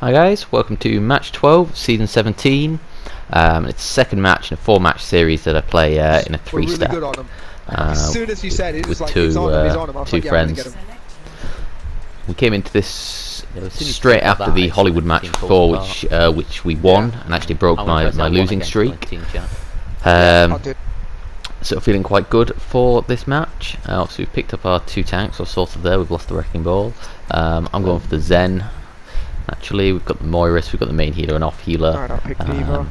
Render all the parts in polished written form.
Hi guys, welcome to match 12, season 17. It's the second match in a 4-match series that I play in a 3-step. Really good on him. As soon as you said it, was with like, two, he's on him, he's on him. I was two like, yeah, friends. We came into this straight after the Hollywood match before, which we won and actually broke my losing streak. So feeling quite good for this match. Obviously we've picked up our 2 tanks, or sort of there. We've lost the Wrecking Ball. I'm going for the Zen. Actually, we've got the Moiris, we've got the main healer and off healer. Alright, I'll pick Diva.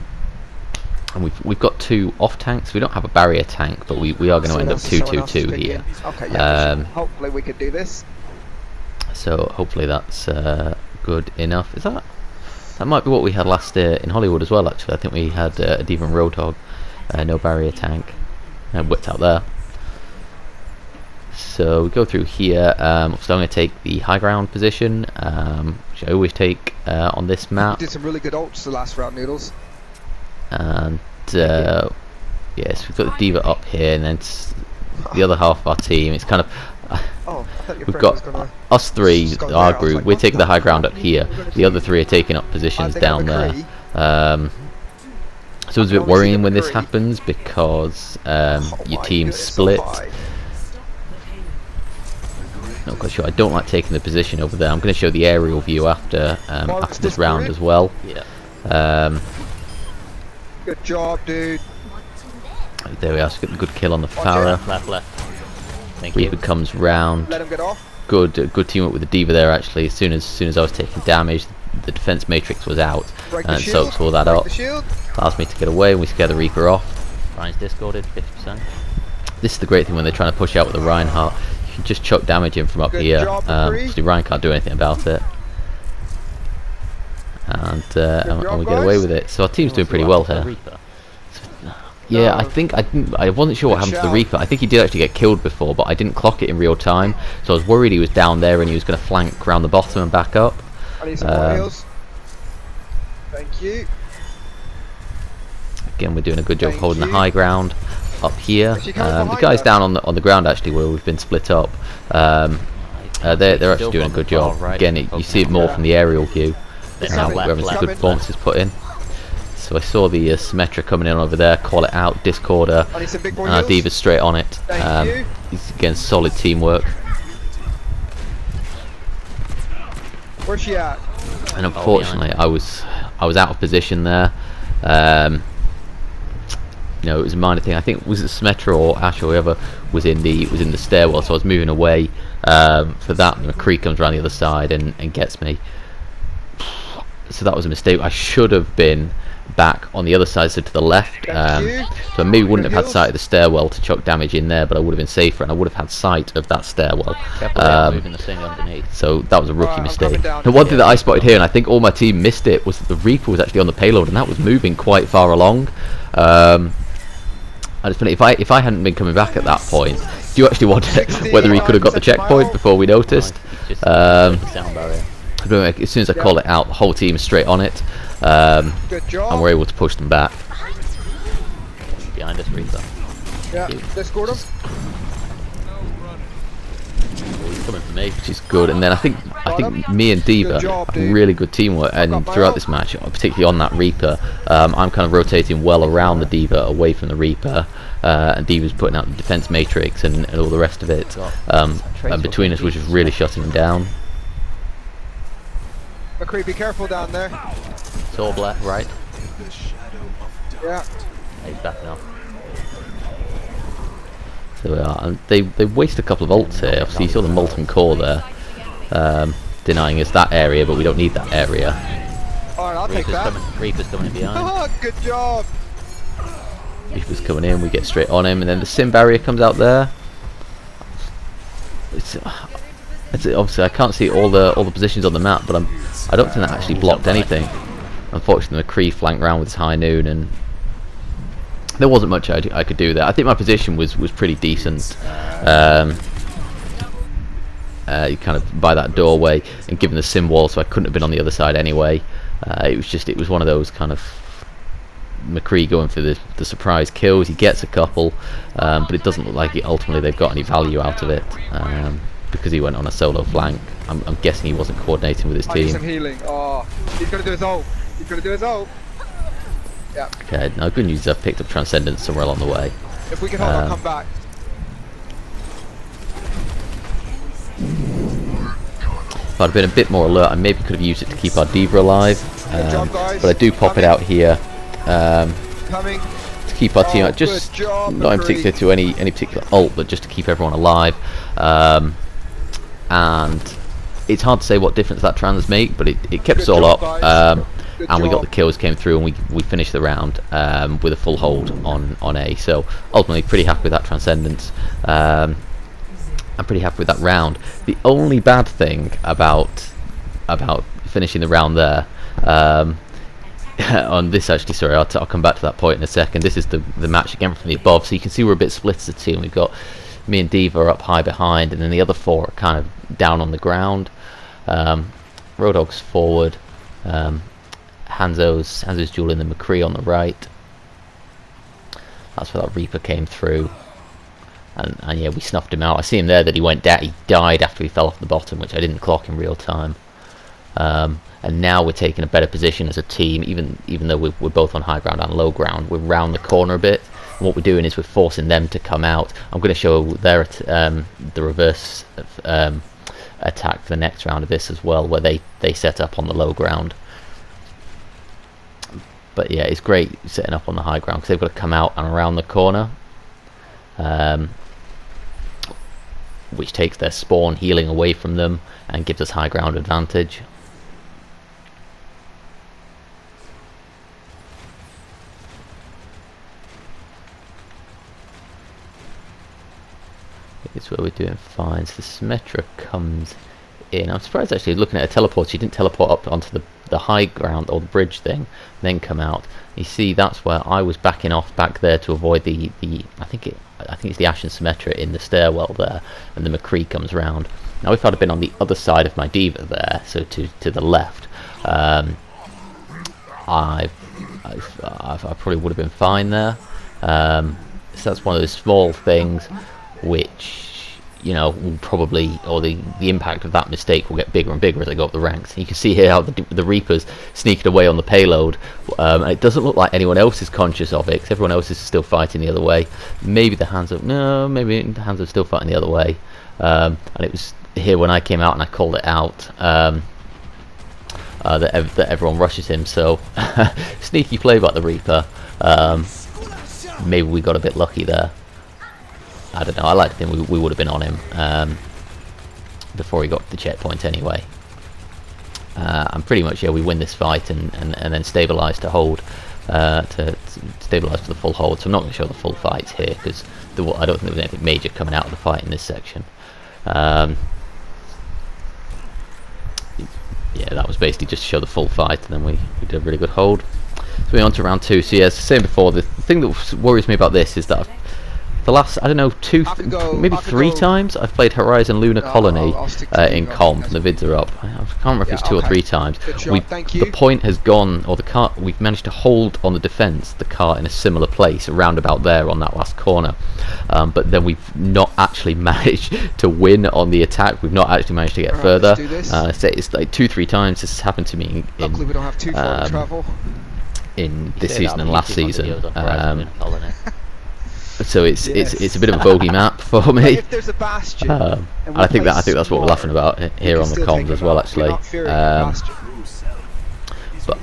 And we've got 2 off tanks. We don't have a barrier tank, but we are going to end up 2-2-2 here. Okay, yeah, hopefully we could do this. So hopefully that's good enough. Is that might be what we had last in Hollywood as well? Actually, I think we had a Diva and Roadhog, no barrier tank, whipped out there. So we go through here. So I'm going to take the high ground position, which I always take on this map. You did some really good ults the last round, Noodles. And yes, we've got the Diva up here, and then the other half of our team. It's kind of we've got us 3, our group. Like, we're taking the high ground up here. The other 3 are taking up positions down there. So it's a bit worrying when this happens because your team split. Not quite sure. I don't like taking the position over there. I'm going to show the aerial view after this round as well. Yeah. Good job, dude. There we are. So got the good kill on the Farah. Left. Thank you. Reaper comes round. Let him get off. Good teamwork with the Diva there. Actually, as soon as I was taking damage, the defense matrix was out, and so saw that up. Allows me to get away, and we scare the Reaper off. Ryan's discorded 50%. This is the great thing when they're trying to push out with the Reinhardt. You can just chuck damage in from up here. Obviously Ryan can't do anything about it, and we get away with it. So our team's doing pretty well here. Yeah, I wasn't sure what happened to the Reaper. I think he did actually get killed before, but I didn't clock it in real time, so I was worried he was down there and he was going to flank around the bottom and back up. I need some more heals. Thank you. Again, we're doing a good job holding the high ground up here. The guys down on the ground actually, where we've been split up, they're actually doing a good job. Again, you see it more from the aerial view. We're having some good performances put in. So I saw the Symmetra coming in over there, call it out, Discorder, and our Diva's straight on it. It's again solid teamwork. Where's she at? And unfortunately, I was out of position there. You know, it was a minor thing. I think was it Symmetra or Ash or whoever was in the stairwell, so I was moving away for that. And McCree comes around the other side and gets me. So that was a mistake. I should have been back on the other side, so to the left. So I maybe wouldn't have had sight of the stairwell to chuck damage in there, but I would have been safer, and I would have had sight of that stairwell. Moving the thing underneath. So that was a rookie mistake. The one thing that I spotted here, and I think all my team missed it, was that the Reaper was actually on the payload, and that was moving quite far along. And it's funny, if I hadn't been coming back at that point, do you actually wonder whether he could have got the checkpoint before we noticed? As soon as I call it out, the whole team is straight on it, and we're able to push them back. Behind us, Reaper. Yeah, Discord him. He's coming for me. Which is good. And then I think me and Diva have really good teamwork, and throughout this match, particularly on that Reaper, I'm kind of rotating well around the Diva, away from the Reaper, and Diva's putting out the defense matrix and all the rest of it. And between us, we're just really shutting them down. McCree, be careful down there. It's all black, right? Yeah. He's back now. So we are, and they waste a couple of ults here. Obviously you saw the molten core there, denying us that area, but we don't need that area. Alright, I'll take that. Reaper's coming in behind. Good job. Reaper's coming in, we get straight on him, and then the sim barrier comes out there. It's obviously I can't see all the positions on the map, but I don't think that actually blocked anything. Unfortunately, McCree flanked round with his high noon, and there wasn't much I could do there. I think my position was pretty decent. You kind of by that doorway, and given the sim wall, so I couldn't have been on the other side anyway. It was one of those kind of McCree going for the surprise kills. He gets a couple, but it doesn't look like ultimately they've got any value out of it. because he went on a solo flank. I'm guessing he wasn't coordinating with his I need some team. healing. Oh, he's gonna do his ult. He's gonna do his ult. Yeah. Okay, now good news is I've picked up Transcendence somewhere along the way. If we can hold, I'll come back. If I'd been a bit more alert, I maybe could have used it to keep our Diva alive. Good job, guys. But I do pop it out here Coming. to keep our team out, just good job, not in McCree. particular to any particular ult, but just to keep everyone alive. And it's hard to say what difference that trans make, but it kept us Good all job, up, guys. Good and we got job. the kills came through, and we finished the round with a full hold on A. So ultimately, pretty happy with that Transcendence. I'm pretty happy with that round. The only bad thing about finishing the round there, on this actually, sorry, I'll come back to that point in a second. This is the match again from the above, so you can see we're a bit split as a team. We've got me and Diva are up high behind, and then the other four are kind of down on the ground. Roadhog's forward, Hanzo's dueling the McCree on the right. That's where that Reaper came through. And yeah, we snuffed him out. I see him there that he died after he fell off the bottom, which I didn't clock in real time. And now we're taking a better position as a team, even though we're both on high ground and low ground. We're round the corner a bit. And what we're doing is we're forcing them to come out. I'm going to show their the reverse attack for the next round of this as well, where they set up on the low ground. But yeah, it's great setting up on the high ground because they've got to come out and around the corner. Which takes their spawn healing away from them and gives us high ground advantage. It's where we're doing fine. So the Symmetra comes in. I'm surprised actually looking at a teleport. She didn't teleport up onto the high ground or the bridge thing, then come out. You see, that's where I was backing off back there to avoid the I think it's the Ashen Symmetra in the stairwell there, and the McCree comes round. Now if I'd have been on the other side of my Diva there, so to the left, I probably would have been fine there. So that's one of those small things which, you know, will probably, or the impact of that mistake will get bigger and bigger as they go up the ranks. And you can see here how the Reaper's sneaking away on the payload, and it doesn't look like anyone else is conscious of it, because everyone else is still fighting the other way. Maybe the maybe the Hands are still fighting the other way, and it was here when I came out and I called it out, that everyone rushes him. So sneaky play by the Reaper. Maybe we got a bit lucky there. I don't know, I like to think we would have been on him before he got to the checkpoint anyway. And pretty much, yeah, we win this fight and then stabilise to hold, to stabilise for the full hold. So I'm not going to show the full fights here, because I don't think there was anything major coming out of the fight in this section. Yeah, that was basically just to show the full fight, and then we did a really good hold. So we're on to round 2. So yeah, as I was saying before, the thing that worries me about this is that the last, I don't know, maybe three times I've played Horizon Lunar Colony in comp, and the vids are up. I can't remember if it's 2 or 3 times. The point has gone, or the cart, we've managed to hold on the defence, the cart in a similar place, around about there on that last corner. But then we've not actually managed to win on the attack. We've not actually managed to get further. It's like 2-3 times this has happened to me Luckily we don't have too far to travel. In this season and last season. So it's a bit of a bogey map for me. If there's a bastion, I think that's what we're laughing about here on the comms as well, actually. But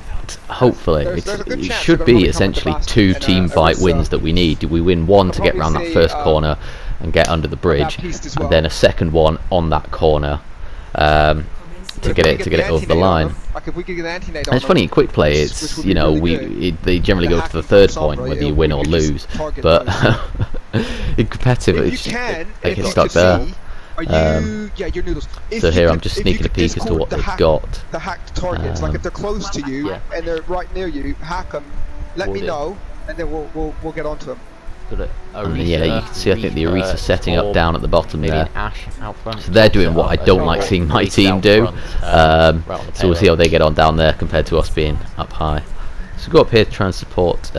hopefully it should be essentially 2 team fight wins that we need. Do we win one to get around that first corner and get under the bridge, and then a second one on that corner to get it over the line? And it's funny in quick play, it's, you know, they generally go to the third point whether you win or lose, but in competitive they get stuck there. So here I'm just sneaking a peek as to what they've got. The hacked targets, like if they're close to you and they're right near you, hack them, let me know, and then we'll get onto them. And yeah, you can see I think the Arita setting up down at the bottom there. Ash out front. So they're doing what I don't like seeing my team do. So we'll see how they get on down there compared to us being up high. So go up here to try and support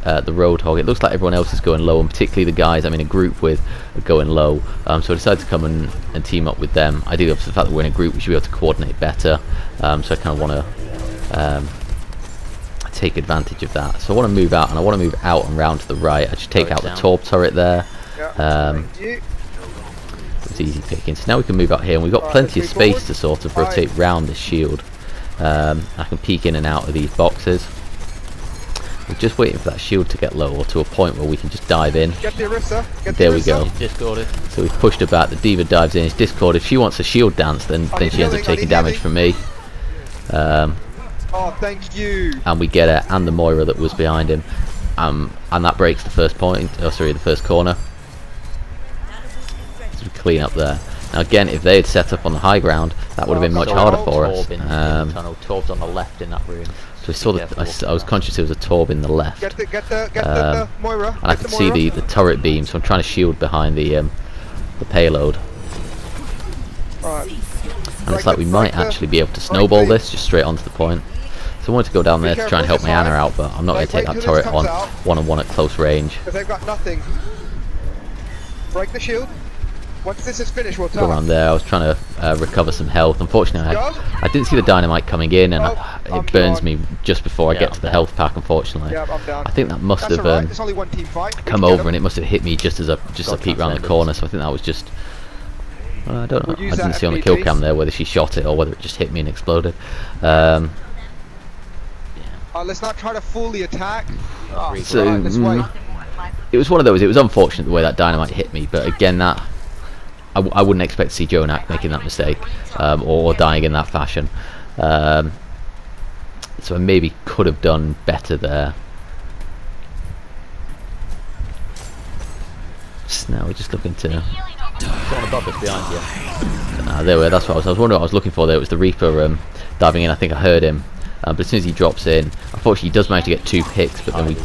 the Roadhog. It looks like everyone else is going low, and particularly the guys I'm in a group with are going low. So I decided to come and team up with them. Ideally, for the fact that we're in a group, we should be able to coordinate better. So I kind of want to take advantage of that. So I want to move out, and I want to move out and round to the right. I just take out the Torb turret there. It's easy picking. So now we can move out here, and we've got plenty of space to sort of rotate round this shield. I can peek in and out of these boxes. We're just waiting for that shield to get low, or to a point where we can just dive in. There we go. Discorded. So we've pushed her back. The D.Va dives in. It's discord. If she wants a shield dance, then she ends up taking damage from me. Oh, thank you. And we get her and the Moira that was behind him. And that breaks the first point. Oh, sorry, the first corner. So we clean up there. Now again, if they had set up on the high ground, that would have been much harder for us. Torb's on the left in that room. So we saw that. I was conscious there was a Torb in the left. Get the Moira. And I could see the turret beam, so I'm trying to shield behind the payload. And it's like we might actually be able to snowball this just straight onto the point. So I wanted to go down there to try and help my Ana out, but I'm not going to take that turret on one-on-one at close range. Because they've got nothing. Break the shield. Once this is finished, we'll go around there. I was trying to recover some health. Unfortunately, I didn't see the dynamite coming in, and it burns me just before I get to the health pack. Unfortunately, I think that must have come over, and it must have hit me just as I peeked around the corner. So I think that was just. I don't know. I didn't see on the kill cam there whether she shot it or whether it just hit me and exploded. Let's not try to fully attack. It was one of those. It was unfortunate the way that dynamite hit me, but again, that. I wouldn't expect to see Jonak making that mistake, or dying in that fashion. So I maybe could have done better there. So now we're just looking to. Someone above us behind you. There we are. That's what I was wondering what I was looking for there. It was the Reaper diving in. I think I heard him. But as soon as he drops in, unfortunately he does manage to get 2 picks, but then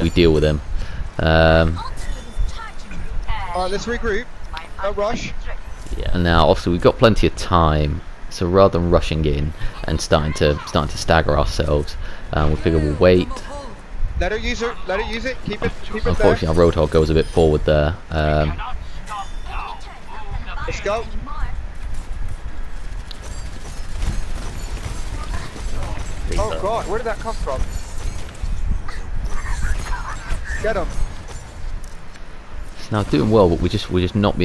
we deal with him. Alright, let's regroup. No rush. Yeah. And now obviously we've got plenty of time, so rather than rushing in and starting to stagger ourselves, we figure we'll wait. Let her use it. Let her use it. Keep it. Unfortunately, our Roadhog goes a bit forward there. Let's go. Oh God, where did that come from? Get him. Now doing well, but we're just not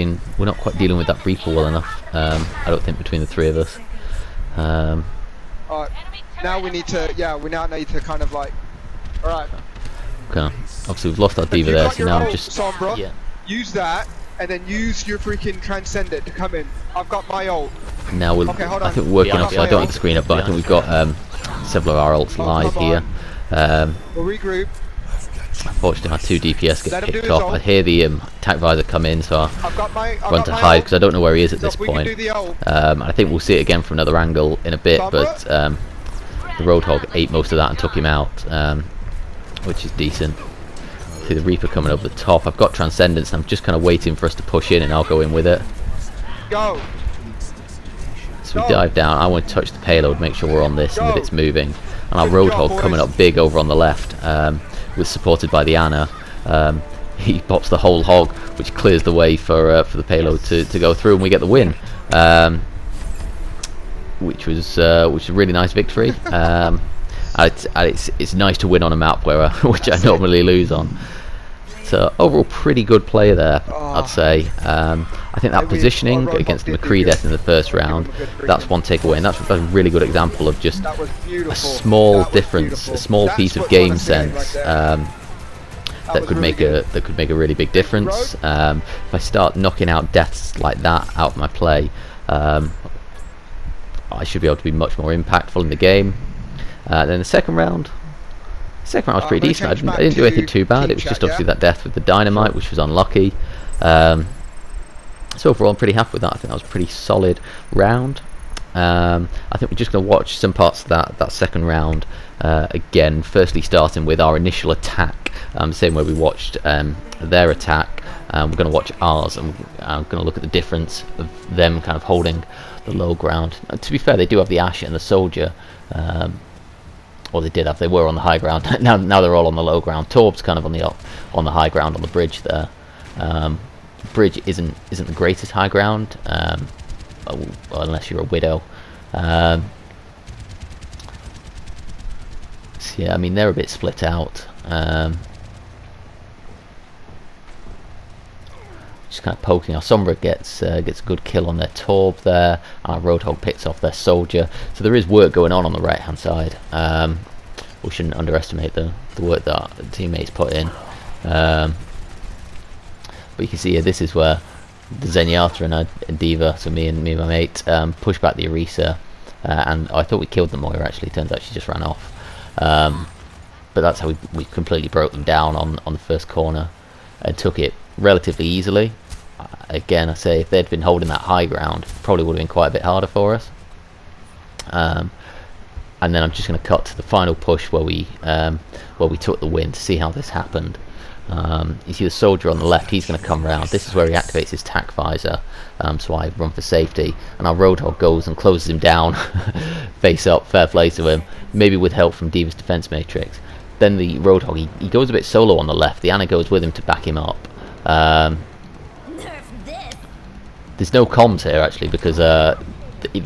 quite dealing with that Reaper well enough. I don't think between the three of us. Now we need to, we now need to kind of like, alright. Okay. Obviously we've lost our D.Va there, so now I'm just. Sombra, use that, and then use your freaking Transcendent to come in. I've got my ult. Now we'll. Okay, hold on. I think we're working off. So I don't have the screen up, but I think we've got several of our ults live here. We'll regroup. Unfortunately, our 2 DPS get picked off. I hear the attack visor come in, so I run to hide because I don't know where he is at this point. I think we'll see it again from another angle in a bit, but the Roadhog ate most of that and took him out, which is decent. See the Reaper coming over the top. I've got Transcendence, and I'm just kind of waiting for us to push in, and I'll go in with it. Go. So we dive down. I want to touch the payload, make sure we're on this and that it's moving. And our Roadhog coming up big over on the left. Was supported by the Ana. He pops the whole hog, which clears the way for the payload to go through, and we get the win, which was a really nice victory. It's nice to win on a map where which I normally lose on. So overall, pretty good play there, I'd say. I think that positioning against the McCree death in the first round, that's one takeaway, and that's a really good example of just a small difference, a small piece of game sense that could make a really big difference. If I start knocking out deaths like that out of my play, I should be able to be much more impactful in the game. Then the second round was pretty decent. I didn't do anything too bad. It was just obviously that death with the dynamite, which was unlucky. So overall, I'm pretty happy with that. I think that was a pretty solid round. I think we're just going to watch some parts of that second round again. Firstly, starting with our initial attack, the same way we watched their attack. We're going to watch ours, and I'm going to look at the difference of them kind of holding the low ground. To be fair, they do have the Ashe and the Soldier, or they did have. They were on the high ground. now they're all on the low ground. Torb's kind of on the high ground on the bridge there. Bridge isn't the greatest high ground, unless you're a widow. So yeah, I mean they're a bit split out. Just kind of poking. Our Sombra gets a good kill on their Torb there, and our Roadhog picks off their soldier. So there is work going on the right hand side. We shouldn't underestimate the work that our teammates put in. But you can see here, this is where the Zenyatta and Diva, so me and my mate, push back the Orisa, and I thought we killed the Moira. Actually, turns out she just ran off. But that's how we completely broke them down on the first corner and took it relatively easily. Again, I say if they'd been holding that high ground, probably would have been quite a bit harder for us. And then I'm just going to cut to the final push where we took the win to see how this happened. You see the soldier on the left, he's going to come round. This is where he activates his tac visor, so I run for safety, and our Roadhog goes and closes him down face up. Fair play to him, maybe with help from Diva's defense matrix. Then the Roadhog, he goes a bit solo on the left. The Ana goes with him to back him up. There's no comms here actually, because the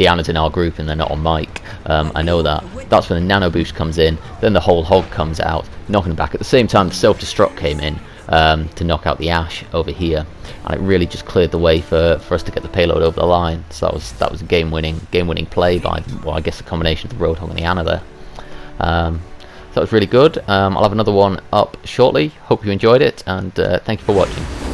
Ana's in our group and they're not on mic. I know that. That's when the nano boost comes in. Then the whole hog comes out, knocking him back. At the same time, the self-destruct came in to knock out the Ash over here, and it really just cleared the way for us to get the payload over the line. So that was a game-winning play by, well, I guess a combination of the Roadhog and the Ana there. So that was really good. I'll have another one up shortly. Hope you enjoyed it, and thank you for watching.